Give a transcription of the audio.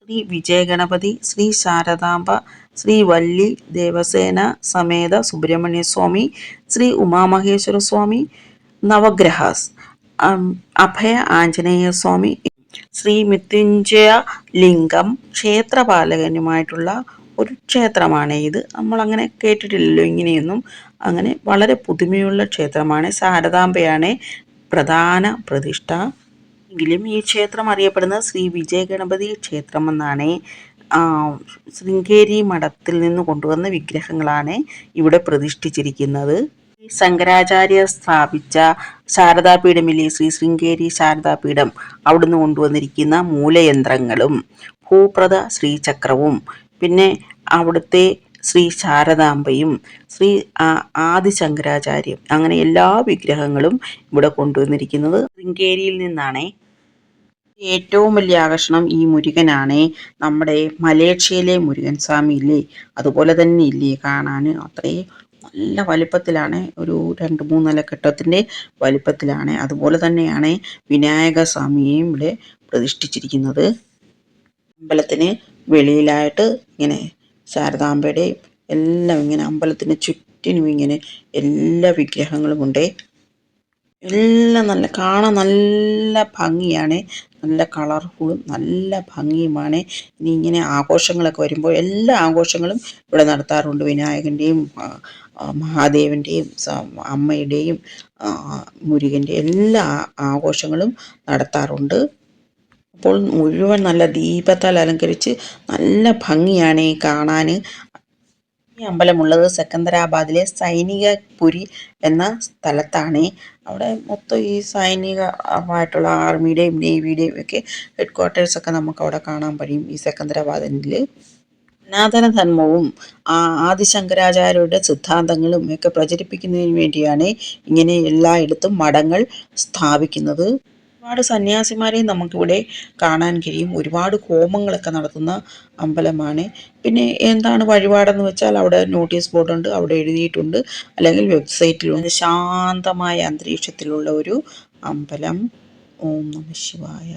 ശ്രീ വിജയഗണപതി, ശ്രീ ശാരദാംബ, ശ്രീ വല്ലി ദേവസേന സമേത സുബ്രഹ്മണ്യ സ്വാമി, ശ്രീ ഉമാമഹേശ്വര സ്വാമി, നവഗ്രഹാസ്, അഭയ ആഞ്ജനേയ സ്വാമി, ശ്രീ മൃത്യുഞ്ജയ ലിംഗം ക്ഷേത്രപാലകനുമായിട്ടുള്ള ഒരു ക്ഷേത്രമാണ് ഇത്. നമ്മൾ അങ്ങനെ കേട്ടിട്ടില്ലല്ലോ ഇങ്ങനെയൊന്നും. അങ്ങനെ വളരെ പുതുമയുള്ള ക്ഷേത്രമാണ്. ശാരദാംബയാണ് പ്രധാന പ്രതിഷ്ഠ. എങ്കിലും ഈ ക്ഷേത്രം അറിയപ്പെടുന്നത് ശ്രീ വിജയഗണപതി ക്ഷേത്രം എന്നാണ്. ശൃംഗേരി മഠത്തിൽ നിന്ന് കൊണ്ടുവന്ന വിഗ്രഹങ്ങളാണ് ഇവിടെ പ്രതിഷ്ഠിച്ചിരിക്കുന്നത്. ശങ്കരാചാര്യ സ്ഥാപിച്ച ശാരദാപീഠമില്ലേ, ശ്രീ ശൃംഗേരി ശാരദാപീഠം, അവിടുന്ന് കൊണ്ടുവന്നിരിക്കുന്ന മൂലയന്ത്രങ്ങളും ഭൂപ്രദ ശ്രീചക്രവും പിന്നെ അവിടുത്തെ ശ്രീ ശാരദാംബയും ശ്രീ ആദിശങ്കരാചാര്യം, അങ്ങനെ എല്ലാ വിഗ്രഹങ്ങളും ഇവിടെ കൊണ്ടുവന്നിരിക്കുന്നത് ശൃംഗേരിയിൽ നിന്നാണ്. ഏറ്റവും വലിയ ആകർഷണം ഈ മുരുകനാണ്. നമ്മുടെ മലേഷ്യയിലെ മുരുകൻ സ്വാമി ഇല്ലേ, അതുപോലെ തന്നെ ഇല്ലേ കാണാൻ. അത്രയും നല്ല വലിപ്പത്തിലാണ്, ഒരു 2-3 നില കെട്ടിടത്തിൻ്റെ വലിപ്പത്തിലാണ്. അതുപോലെ തന്നെയാണ് വിനായക സ്വാമിയെയും ഇവിടെ പ്രതിഷ്ഠിച്ചിരിക്കുന്നത്. അമ്പലത്തിന് വെളിയിലായിട്ട് ഇങ്ങനെ ശാരദാംബയുടെയും എല്ലാം ഇങ്ങനെ അമ്പലത്തിന് ചുറ്റിനും ഇങ്ങനെ എല്ലാ വിഗ്രഹങ്ങളും ഉണ്ട്. എല്ലാം നല്ല കാണാൻ നല്ല ഭംഗിയാണ്, നല്ല കളർഫുള്ളും നല്ല ഭംഗിയുമാണ്. ഇനി ഇങ്ങനെ ആഘോഷങ്ങളൊക്കെ വരുമ്പോൾ എല്ലാ ആഘോഷങ്ങളും ഇവിടെ നടത്താറുണ്ട്. വിനായകൻ്റെയും മഹാദേവൻ്റെയും അമ്മയുടെയും മുരുകൻ്റെയും എല്ലാ ആഘോഷങ്ങളും നടത്താറുണ്ട്. അപ്പോൾ മുഴുവൻ നല്ല ദീപത്താൽ അലങ്കരിച്ച് നല്ല ഭംഗിയാണ് കാണാൻ. ഈ അമ്പലമുള്ളത് സെക്കന്ദരാബാദിലെ സൈനികപുരി എന്ന സ്ഥലത്താണ്. അവിടെ മൊത്തം ഈ സൈനികമായിട്ടുള്ള ആർമിയുടെയും നേവിയുടെയും ഒക്കെ ഹെഡ് ക്വാർട്ടേഴ്സൊക്കെ നമുക്ക് അവിടെ കാണാൻ കഴിയും ഈ സെക്കന്ദരാബാദിൽ. സനാതന ധർമ്മവും ആദിശങ്കരാചാര്യരുടെ സിദ്ധാന്തങ്ങളും ഒക്കെ പ്രചരിപ്പിക്കുന്നതിന് വേണ്ടിയാണ് ഇങ്ങനെ എല്ലായിടത്തും മഠങ്ങൾ സ്ഥാപിക്കുന്നത്. ഒരുപാട് സന്യാസിമാരെയും നമുക്കിവിടെ കാണാൻ കഴിയും. ഒരുപാട് ഹോമങ്ങളൊക്കെ നടത്തുന്ന അമ്പലമാണ്. പിന്നെ എന്താണ് വഴിപാടെന്ന് വെച്ചാൽ അവിടെ നോട്ടീസ് ബോർഡുണ്ട്, അവിടെ എഴുതിയിട്ടുണ്ട്, അല്ലെങ്കിൽ വെബ്സൈറ്റിലുണ്ട്. ശാന്തമായ അന്തരീക്ഷത്തിലുള്ള ഒരു അമ്പലം. ഓം നമഃ ശിവായ.